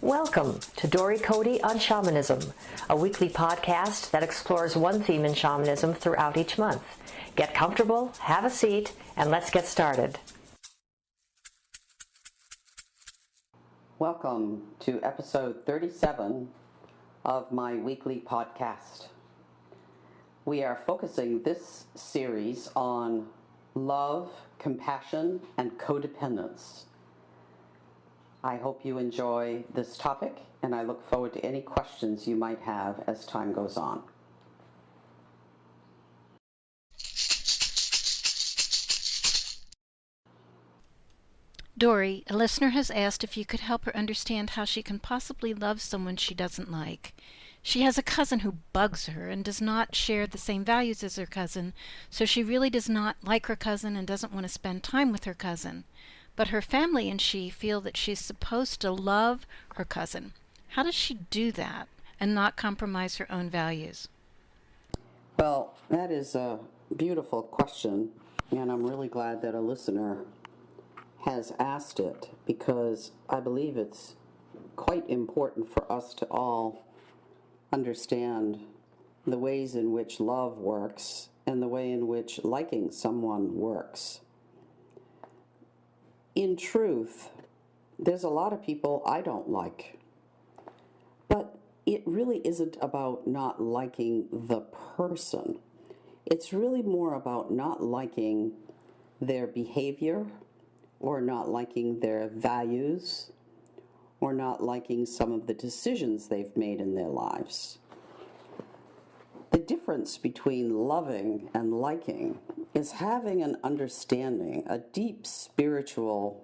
Welcome to Dory Cote on Shamanism, a weekly podcast that explores one theme in shamanism throughout each month. Get comfortable, have a seat, and let's get started. Welcome to episode 37 of my weekly podcast. We are focusing this series on love, compassion, and codependence. I hope you enjoy this topic, and I look forward to any questions you might have as time goes on. Dory, a listener has asked if you could help her understand how she can possibly love someone she doesn't like. She has a cousin who bugs her and does not share the same values as her cousin, so she really does not like her cousin and doesn't want to spend time with her cousin. But her family and she feel that she's supposed to love her cousin. How does she do that and not compromise her own values? Well, that is a beautiful question, and I'm really glad that a listener has asked it, because I believe it's quite important for us to all understand the ways in which love works and the way in which liking someone works. In truth, there's a lot of people I don't like, but it really isn't about not liking the person. It's really more about not liking their behavior, or not liking their values, or not liking some of the decisions they've made in their lives. The difference between loving and liking is having an understanding, a deep spiritual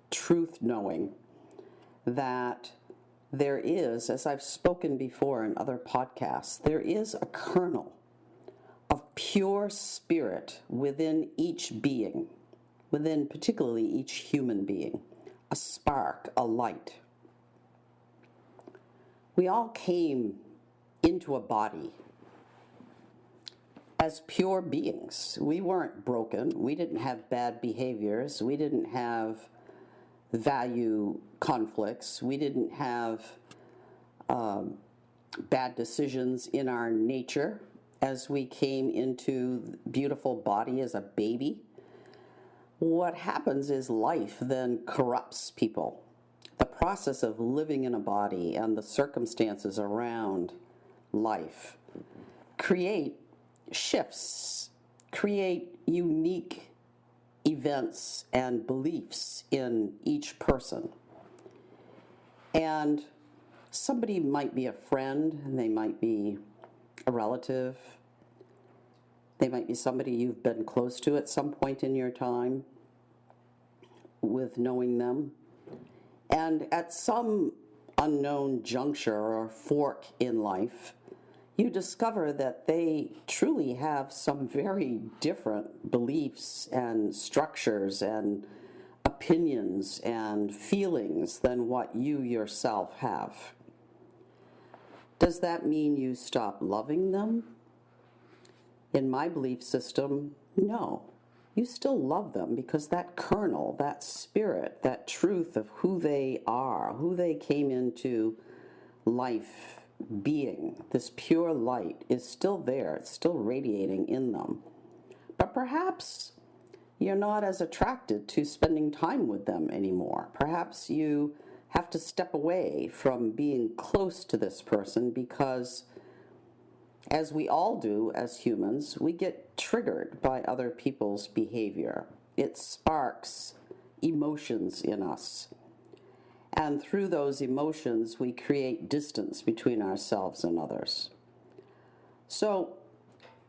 truth knowing that there is, as I've spoken before in other podcasts, there is a kernel of pure spirit within each being, within particularly each human being, a spark, a light. We all came into a body as pure beings. We weren't broken. We didn't have bad behaviors. We didn't have value conflicts. We didn't have bad decisions in our nature as we came into the beautiful body as a baby. What happens is life then corrupts people. The process of living in a body and the circumstances around life create shifts, create unique events and beliefs in each person. And somebody might be a friend, and they might be a relative, they might be somebody you've been close to at some point in your time with knowing them. And at some unknown juncture or fork in life, you discover that they truly have some very different beliefs and structures and opinions and feelings than what you yourself have. Does that mean you stop loving them? In my belief system, no. You still love them, because that kernel, that spirit, that truth of who they are, who they came into life being, this pure light is still there. It's still radiating in them. But perhaps you're not as attracted to spending time with them anymore. Perhaps you have to step away from being close to this person because, as we all do as humans, we get triggered by other people's behavior. It sparks emotions in us. And through those emotions, we create distance between ourselves and others. So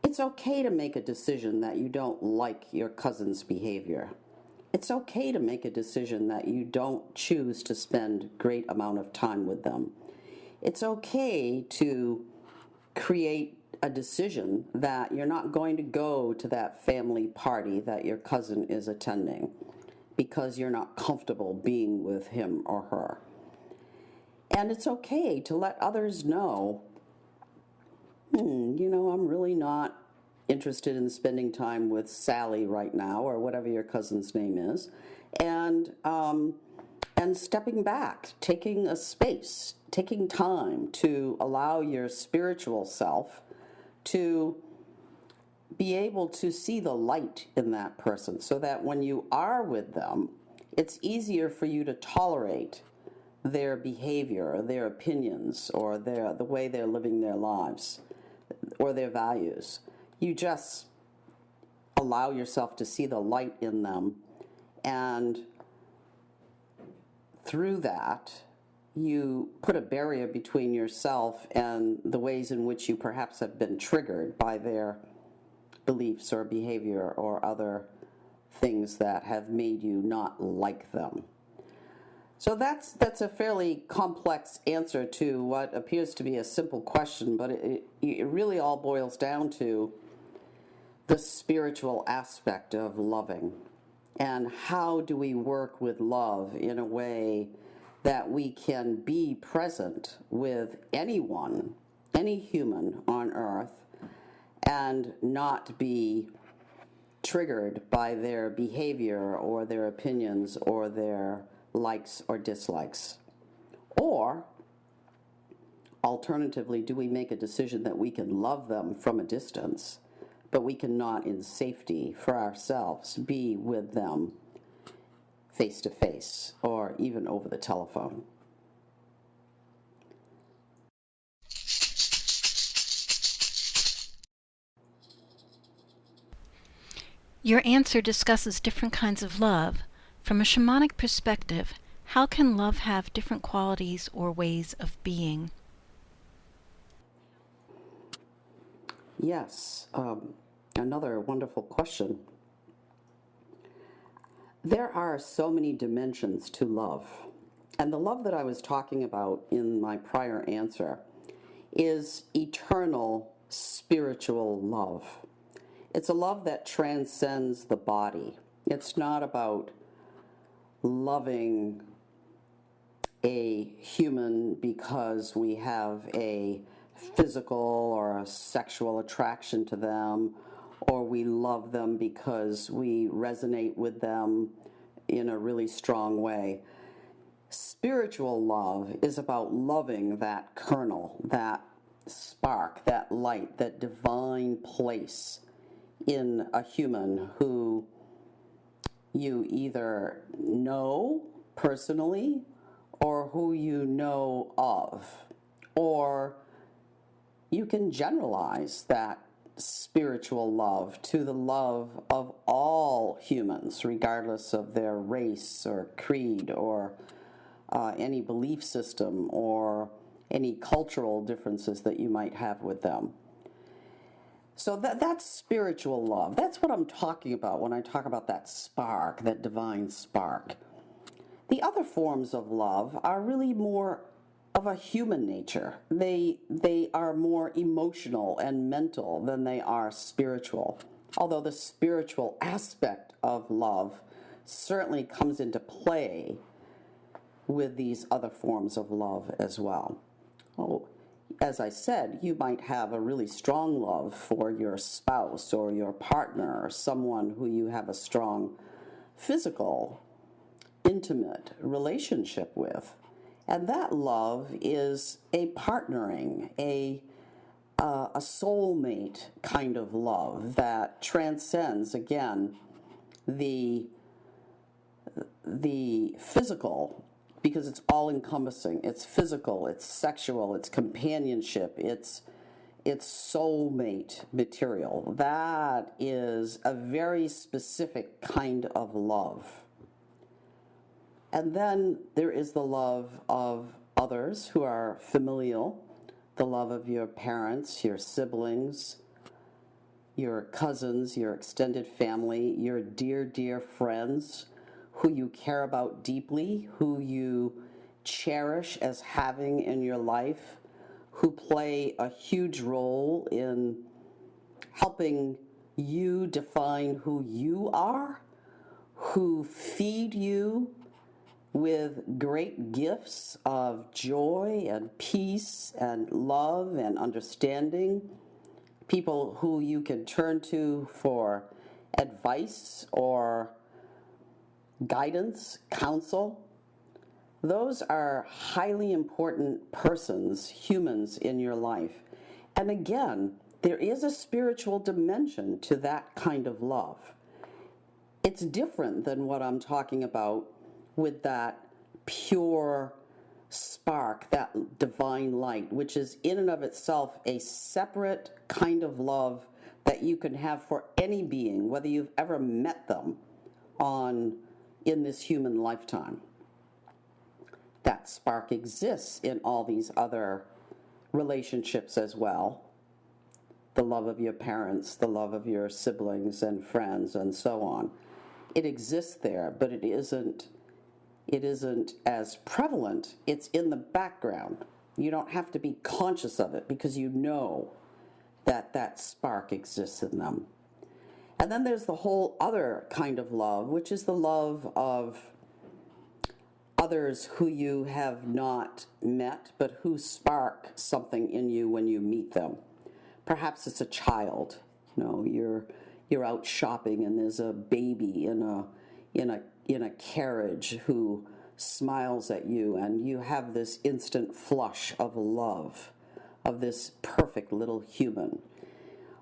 it's okay to make a decision that you don't like your cousin's behavior. It's okay to make a decision that you don't choose to spend a great amount of time with them. It's okay to create a decision that you're not going to go to that family party that your cousin is attending because you're not comfortable being with him or her. And it's okay to let others know, I'm really not interested in spending time with Sally right now, or whatever your cousin's name is. And and stepping back, taking a space, taking time to allow your spiritual self to be able to see the light in that person, so that when you are with them, it's easier for you to tolerate their behavior, or their opinions, or the way they're living their lives, or their values. You just allow yourself to see the light in them, and through that, you put a barrier between yourself and the ways in which you perhaps have been triggered by their beliefs or behavior or other things that have made you not like them. So that's a fairly complex answer to what appears to be a simple question, but it really all boils down to the spiritual aspect of loving. And how do we work with love in a way that we can be present with anyone, any human on earth, and not be triggered by their behavior or their opinions or their likes or dislikes? Or, alternatively, do we make a decision that we can love them from a distance, but we cannot in safety for ourselves be with them face to face or even over the telephone? Your answer discusses different kinds of love. From a shamanic perspective, how can love have different qualities or ways of being? Yes, another wonderful question. There are so many dimensions to love. And the love that I was talking about in my prior answer is eternal spiritual love. It's a love that transcends the body. It's not about loving a human because we have a physical or a sexual attraction to them, or we love them because we resonate with them in a really strong way. Spiritual love is about loving that kernel, that spark, that light, that divine place in a human who you either know personally or who you know of. Or you can generalize that spiritual love to the love of all humans, regardless of their race or creed or any belief system or any cultural differences that you might have with them. So that's spiritual love. That's what I'm talking about when I talk about that spark, that divine spark. The other forms of love are really more of a human nature. They are more emotional and mental than they are spiritual. Although the spiritual aspect of love certainly comes into play with these other forms of love as well. As I said, you might have a really strong love for your spouse or your partner or someone who you have a strong physical, intimate relationship with. And that love is a partnering, a soulmate kind of love that transcends, again, the physical, because it's all encompassing. It's physical, it's sexual, it's companionship, it's soulmate material. That is a very specific kind of love. And then there is the love of others who are familial, the love of your parents, your siblings, your cousins, your extended family, your dear, dear friends who you care about deeply, who you cherish as having in your life, who play a huge role in helping you define who you are, who feed you with great gifts of joy and peace and love and understanding, people who you can turn to for advice or guidance, counsel. those are highly important persons, humans in your life. And again, there is a spiritual dimension to that kind of love. It's different than what I'm talking about with that pure spark, that divine light, which is in and of itself a separate kind of love that you can have for any being, whether you've ever met them in this human lifetime. That spark exists in all these other relationships as well. The love of your parents, the love of your siblings and friends, and so on. It exists there, but it isn't as prevalent. It's in the background. You don't have to be conscious of it because you know that spark exists in them. And then there's the whole other kind of love, which is the love of others who you have not met, but who spark something in you when you meet them. Perhaps it's a child. You're out shopping and there's a baby in a carriage who smiles at you, and you have this instant flush of love of this perfect little human.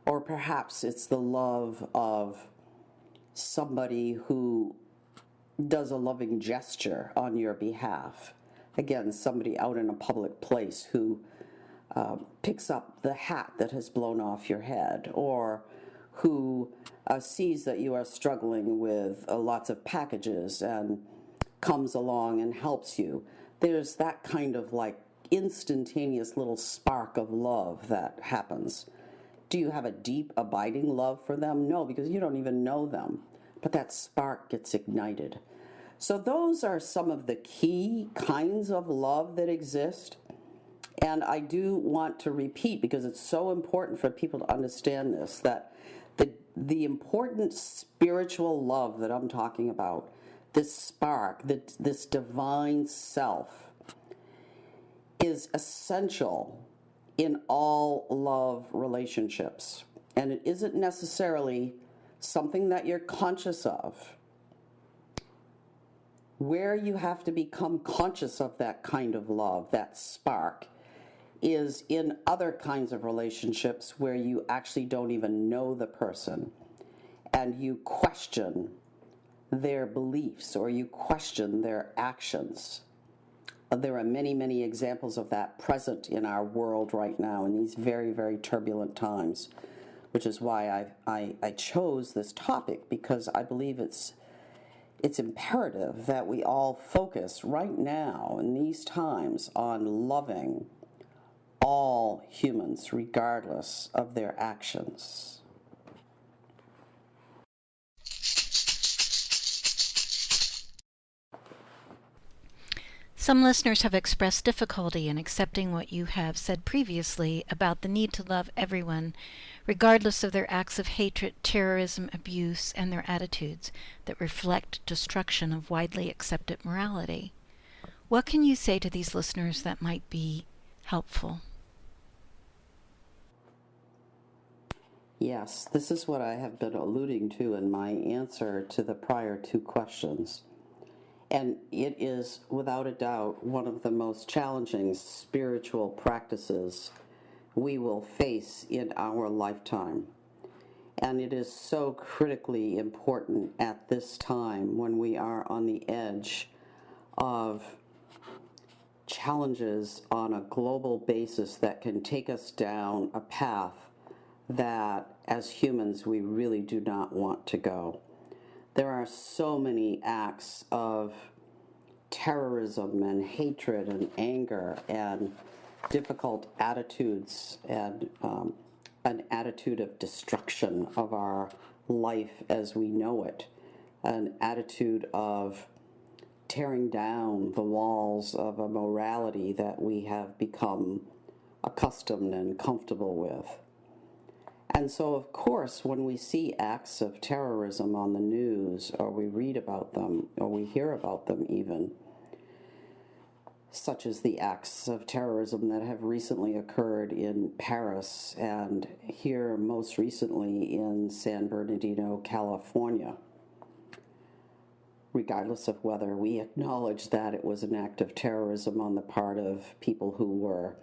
Or perhaps it's the love of somebody who does a loving gesture on your behalf. Again, somebody out in a public place who picks up the hat that has blown off your head, or who sees that you are struggling with lots of packages and comes along and helps you. There's that kind of like instantaneous little spark of love that happens. Do you have a deep, abiding love for them? No, because you don't even know them. But that spark gets ignited. So those are some of the key kinds of love that exist. And I do want to repeat, because it's so important for people to understand this, that the important spiritual love that I'm talking about, this spark, this divine self, is essential in all love relationships. And it isn't necessarily something that you're conscious of. Where you have to become conscious of that kind of love, that spark, is in other kinds of relationships where you actually don't even know the person, and you question their beliefs or you question their actions. There are many, many examples of that present in our world right now in these very, very turbulent times, which is why I chose this topic, because I believe it's imperative that we all focus right now in these times on loving all humans, regardless of their actions. Some listeners have expressed difficulty in accepting what you have said previously about the need to love everyone, regardless of their acts of hatred, terrorism, abuse, and their attitudes that reflect destruction of widely accepted morality. What can you say to these listeners that might be helpful? Yes, this is what I have been alluding to in my answer to the prior two questions. And it is, without a doubt, one of the most challenging spiritual practices we will face in our lifetime. And it is so critically important at this time when we are on the edge of challenges on a global basis that can take us down a path that, as humans, we really do not want to go. There are so many acts of terrorism and hatred and anger and difficult attitudes and an attitude of destruction of our life as we know it, an attitude of tearing down the walls of a morality that we have become accustomed and comfortable with. And so, of course, when we see acts of terrorism on the news, or we read about them, or we hear about them even, such as the acts of terrorism that have recently occurred in Paris and here most recently in San Bernardino, California, regardless of whether we acknowledge that it was an act of terrorism on the part of people who were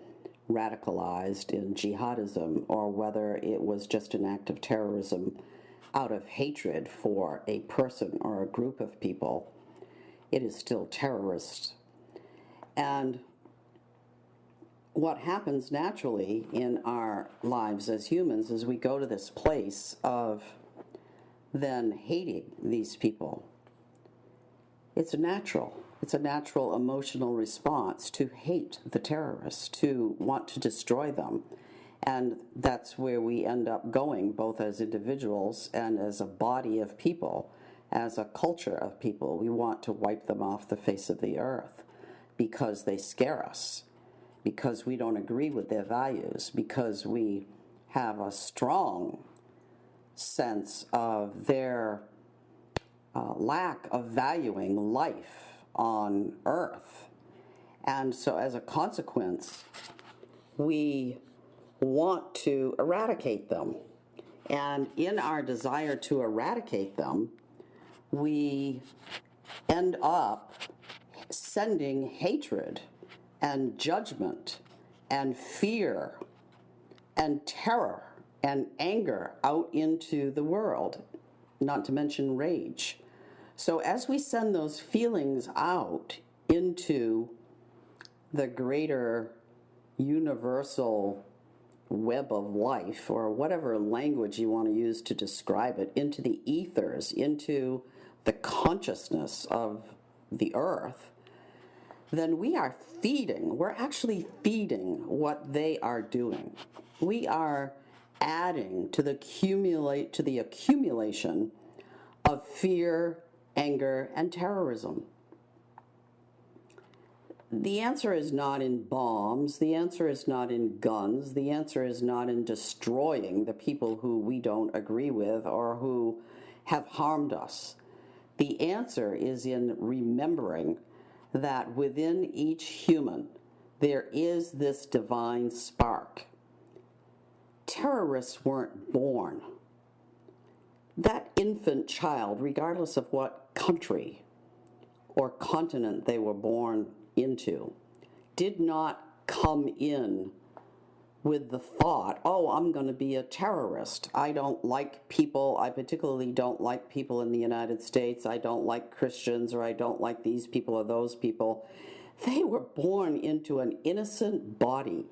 radicalized in jihadism, or whether it was just an act of terrorism out of hatred for a person or a group of people, it is still terrorist. And what happens naturally in our lives as humans is we go to this place of then hating these people. It's natural. It's a natural emotional response to hate the terrorists, to want to destroy them. And that's where we end up going, both as individuals and as a body of people, as a culture of people. We want to wipe them off the face of the earth because they scare us, because we don't agree with their values, because we have a strong sense of their lack of valuing life on earth. And so as a consequence, we want to eradicate them. And in our desire to eradicate them, we end up sending hatred and judgment and fear and terror and anger out into the world, not to mention rage. So as we send those feelings out into the greater universal web of life, or whatever language you want to use to describe it, into the ethers, into the consciousness of the earth, then we're actually feeding what they are doing. We are adding to the accumulation of fear, anger, and terrorism. The answer is not in bombs. The answer is not in guns. The answer is not in destroying the people who we don't agree with or who have harmed us. The answer is in remembering that within each human there is this divine spark. Terrorists weren't born. That infant child, regardless of what country or continent they were born into, did not come in with the thought, oh, I'm going to be a terrorist. I don't like people. I particularly don't like people in the United States. I don't like Christians, or I don't like these people or those people. They were born into an innocent body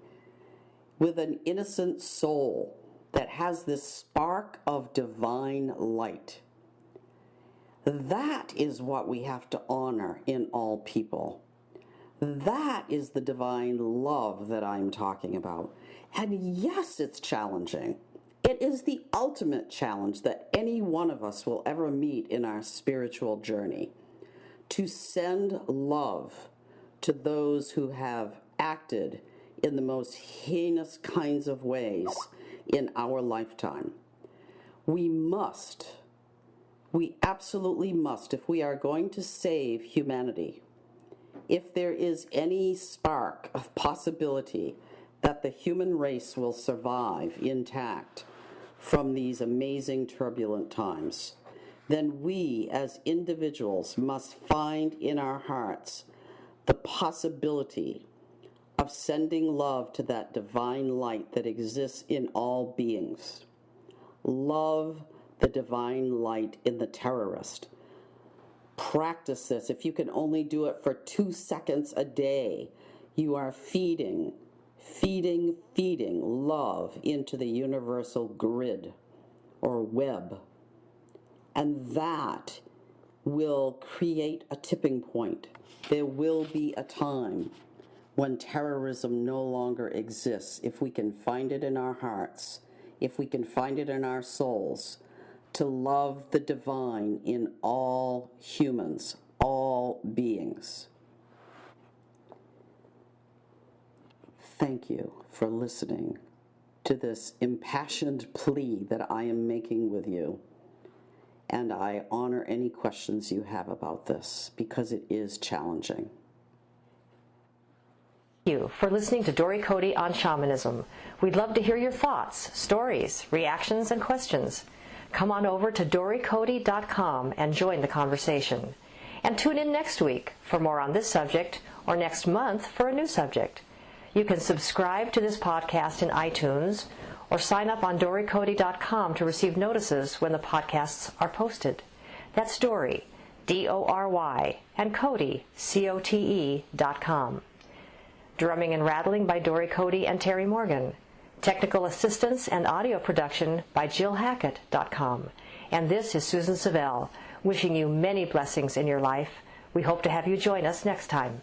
with an innocent soul that has this spark of divine light. That is what we have to honor in all people. That is the divine love that I'm talking about. And yes, it's challenging. It is the ultimate challenge that any one of us will ever meet in our spiritual journey, to send love to those who have acted in the most heinous kinds of ways in our lifetime. We absolutely must, if we are going to save humanity, if there is any spark of possibility that the human race will survive intact from these amazing turbulent times, then we as individuals must find in our hearts the possibility of sending love to that divine light that exists in all beings. Love the divine light in the terrorist. Practice this. If you can only do it for 2 seconds a day, you are feeding love into the universal grid or web. And that will create a tipping point. There will be a time when terrorism no longer exists, if we can find it in our hearts, if we can find it in our souls, to love the divine in all humans, all beings. Thank you for listening to this impassioned plea that I am making with you. And I honor any questions you have about this, because it is challenging. Thank you for listening to Dory Cote on Shamanism. We'd love to hear your thoughts, stories, reactions, and questions. Come on over to dorycote.com and join the conversation. And tune in next week for more on this subject, or next month for a new subject. You can subscribe to this podcast in iTunes or sign up on dorycote.com to receive notices when the podcasts are posted. That's Dory, D-O-R-Y, and Cote, C-O-T-E.com. Drumming and rattling by Dory Cote and Terry Morgan. Technical assistance and audio production by JillHackett.com. And this is Susan Savelle, wishing you many blessings in your life. We hope to have you join us next time.